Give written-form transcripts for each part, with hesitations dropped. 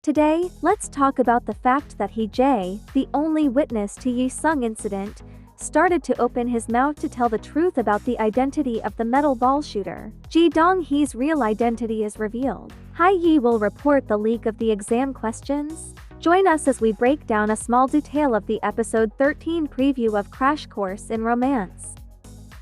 Today, let's talk about the fact that Jae, the only witness to Yi Sung incident, started to open his mouth to tell the truth about the identity of the metal ball shooter. Ji Dong Hui's real identity is revealed. Yi will report the leak of the exam questions. Join us as we break down a small detail of the episode 13 preview of Crash Course in Romance.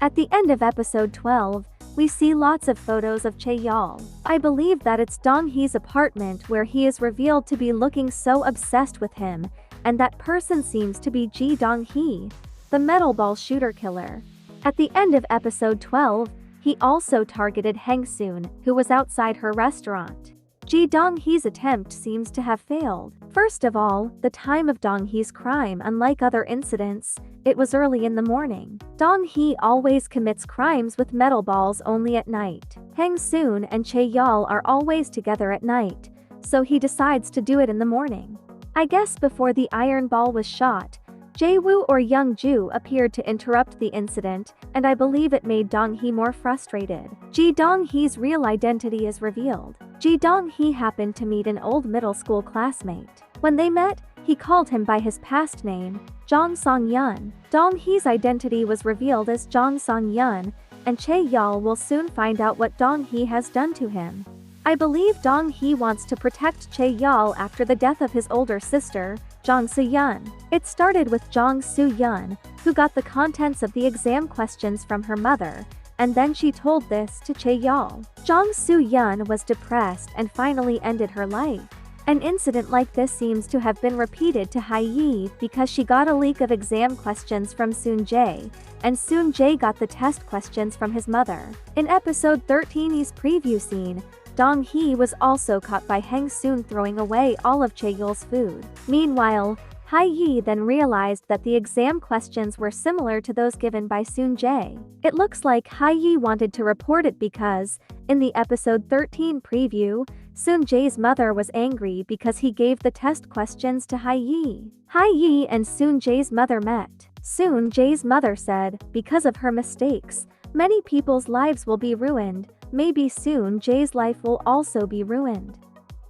At the end of episode 12, we see lots of photos of Chae-yeol. I believe that it's Dong Hui's apartment where he is revealed to be looking so obsessed with him, and that person seems to be Ji Dong Hui, the metal ball shooter killer. At the end of episode 12, he also targeted Hang Soon, who was outside her restaurant. Ji Dong Hui's attempt seems to have failed. First of all, the time of Dong Hui's crime, unlike other incidents, it was early in the morning. Dong Hui always commits crimes with metal balls only at night. Hang Soon and Chae-yeol are always together at night, so he decides to do it in the morning. I guess before the iron ball was shot, Jae-woo or Young-ju appeared to interrupt the incident, and I believe it made Dong Hui more frustrated. Ji Dong Hui's real identity is revealed. Ji Dong Hui happened to meet an old middle school classmate. When they met, he called him by his past name, Jong Song-yeon. Dong Hui's identity was revealed as Jong Song-yeon, and Chae-yeol will soon find out what Dong Hui has done to him. I believe Dong Hui wants to protect Chae-yeol after the death of his older sister, Jong Soo-yeon. It started with Jong Soo-yeon, who got the contents of the exam questions from her mother, and then she told this to Chae-yeol. Jong Soo-yeon was depressed and finally ended her life. An incident like this seems to have been repeated to Yi because she got a leak of exam questions from Soon-jae, and Soon-jae got the test questions from his mother. In episode 13's preview scene, Dong Hui was also caught by Hang Soon throwing away all of Chae-yeol's food. Meanwhile, Yi then realized that the exam questions were similar to those given by Soon-jae. It looks like Yi wanted to report it because, in the episode 13 preview, Soon-jae's mother was angry because he gave the test questions to Yi. Yi and Soon-jae's mother met. Soon-jae's mother said, because of her mistakes, many people's lives will be ruined. Maybe Soon-jae's life will also be ruined.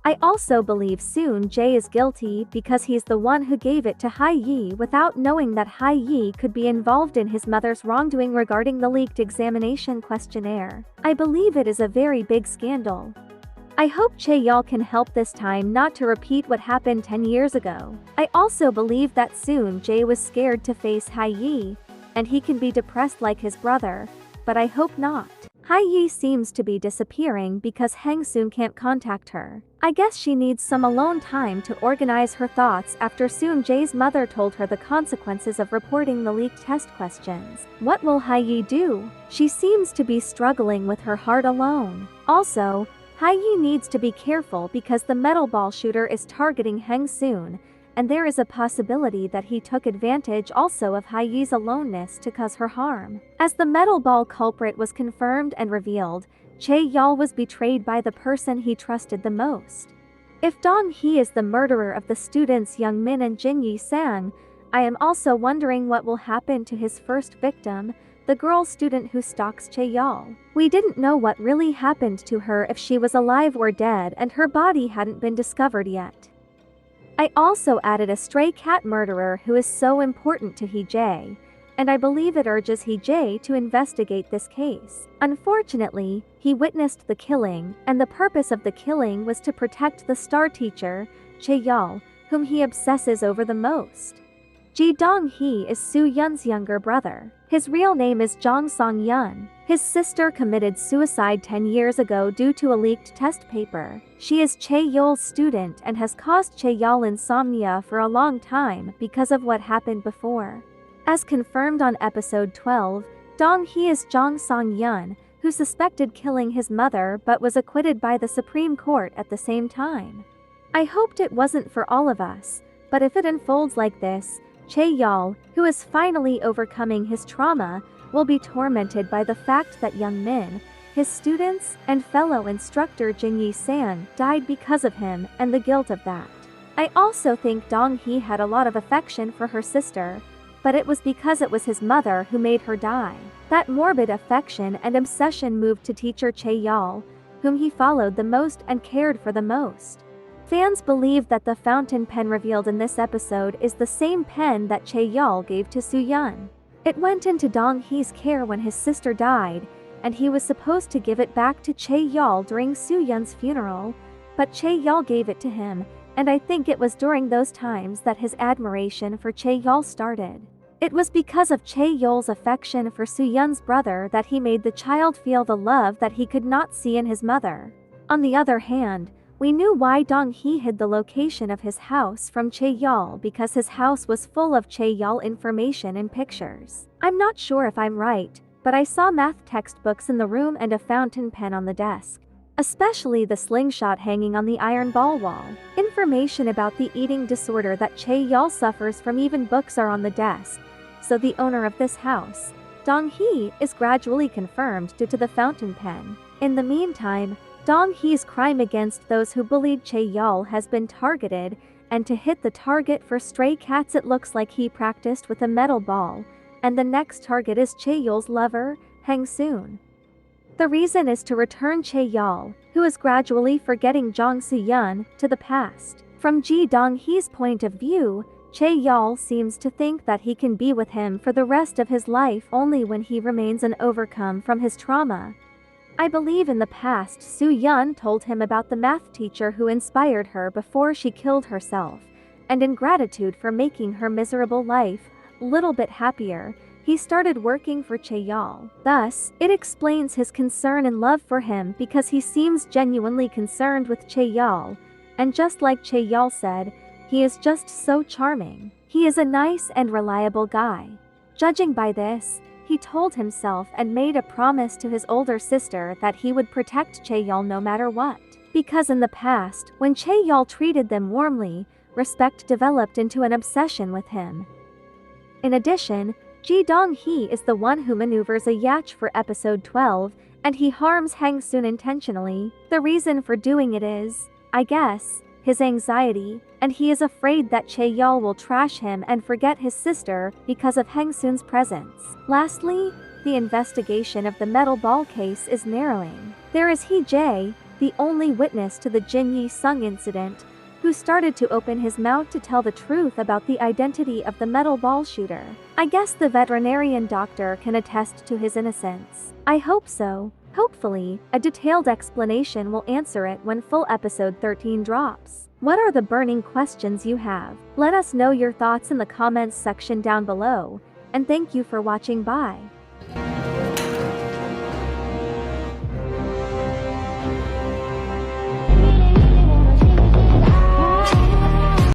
I also believe Soon-jae is guilty because he's the one who gave it to Yi without knowing that Yi could be involved in his mother's wrongdoing regarding the leaked examination questionnaire. I believe it is a very big scandal. I hope Chae-yeol can help this time not to repeat what happened 10 years ago. I also believe that Soon-jae was scared to face Yi, and he can be depressed like his brother, but I hope not. Yi seems to be disappearing because Hang Soon can't contact her. I guess she needs some alone time to organize her thoughts after Soon-jae's mother told her the consequences of reporting the leaked test questions. What will Yi do? She seems to be struggling with her heart alone. Also, Yi needs to be careful because the metal ball shooter is targeting Hang Soon, and there is a possibility that he took advantage also of Yi's aloneness to cause her harm. As the metal ball culprit was confirmed and revealed, Chae-yeol was betrayed by the person he trusted the most. If Dong Hui is the murderer of the students Young Min and Jin Yi-sang, I am also wondering what will happen to his first victim, the girl student who stalks Chae-yeol. We didn't know what really happened to her, if she was alive or dead, and her body hadn't been discovered yet. I also added a stray cat murderer who is so important to Jae, and I believe it urges Jae to investigate this case. Unfortunately, he witnessed the killing, and the purpose of the killing was to protect the star teacher, Chae-yeol, whom he obsesses over the most. Ji Dong Hui is Soo-yeon's younger brother. His real name is Jong Song-yeon. His sister committed suicide 10 years ago due to a leaked test paper. She is Chae-yeol's student and has caused Chae-yeol insomnia for a long time because of what happened before. As confirmed on episode 12, Dong Hui is Jong Song-yeon, who suspected killing his mother but was acquitted by the Supreme Court at the same time. I hoped it wasn't for all of us, but if it unfolds like this, Chae-yeol, who is finally overcoming his trauma, will be tormented by the fact that Young Min, his students, and fellow instructor Jin Yi-sang died because of him, and the guilt of that. I also think Dong Hui had a lot of affection for her sister, but it was because it was his mother who made her die. That morbid affection and obsession moved to teacher Chae-yeol, whom he followed the most and cared for the most. Fans believe that the fountain pen revealed in this episode is the same pen that Chae-yeol gave to Soo-yeon. It went into Dong Hee's care when his sister died, and he was supposed to give it back to Chae-yeol during Soo-yeon's funeral, but Chae-yeol gave it to him, and I think it was during those times that his admiration for Chae-yeol started. It was because of Chae-yeol's affection for Soo-yeon's brother that he made the child feel the love that he could not see in his mother. On the other hand, we knew why Dong Hee hid the location of his house from Chae-yeol because his house was full of Chae-yeol information and pictures. I'm not sure if I'm right, but I saw math textbooks in the room and a fountain pen on the desk. Especially the slingshot hanging on the iron ball wall. Information about the eating disorder that Chae-yeol suffers from, even books are on the desk. So the owner of this house, Dong Hee, is gradually confirmed due to the fountain pen. In the meantime, Dong Hee's crime against those who bullied Chae-yeol has been targeted, and to hit the target for stray cats it looks like he practiced with a metal ball, and the next target is Chae-yeol's lover, Hang-soon. The reason is to return Chae-yeol, who is gradually forgetting Jong Soo-yeon, to the past. From Ji Dong Hui's point of view, Chae-yeol seems to think that he can be with him for the rest of his life only when he remains overcome from his trauma. I believe in the past Soo-yeon told him about the math teacher who inspired her before she killed herself, and in gratitude for making her miserable life a little bit happier, he started working for Chae-yeol. Thus, it explains his concern and love for him because he seems genuinely concerned with Chae-yeol, and just like Chae-yeol said, he is just so charming. He is a nice and reliable guy. Judging by this, he told himself and made a promise to his older sister that he would protect Chae-yeol no matter what. Because in the past, when Chae-yeol treated them warmly, respect developed into an obsession with him. In addition, Ji Dong Hui is the one who maneuvers a yacht for episode 12, and he harms Hang-soon intentionally. The reason for doing it is, I guess, his anxiety, and he is afraid that Chae-yeol will trash him and forget his sister because of Hang-soon's presence. Lastly, the investigation of the metal ball case is narrowing. There is Hee-jae, the only witness to the Jin Yi-sung incident, who started to open his mouth to tell the truth about the identity of the metal ball shooter. I guess the veterinarian doctor can attest to his innocence. I hope so. Hopefully, a detailed explanation will answer it when full episode 13 drops. What are the burning questions you have? Let us know your thoughts in the comments section down below, and thank you for watching. Bye.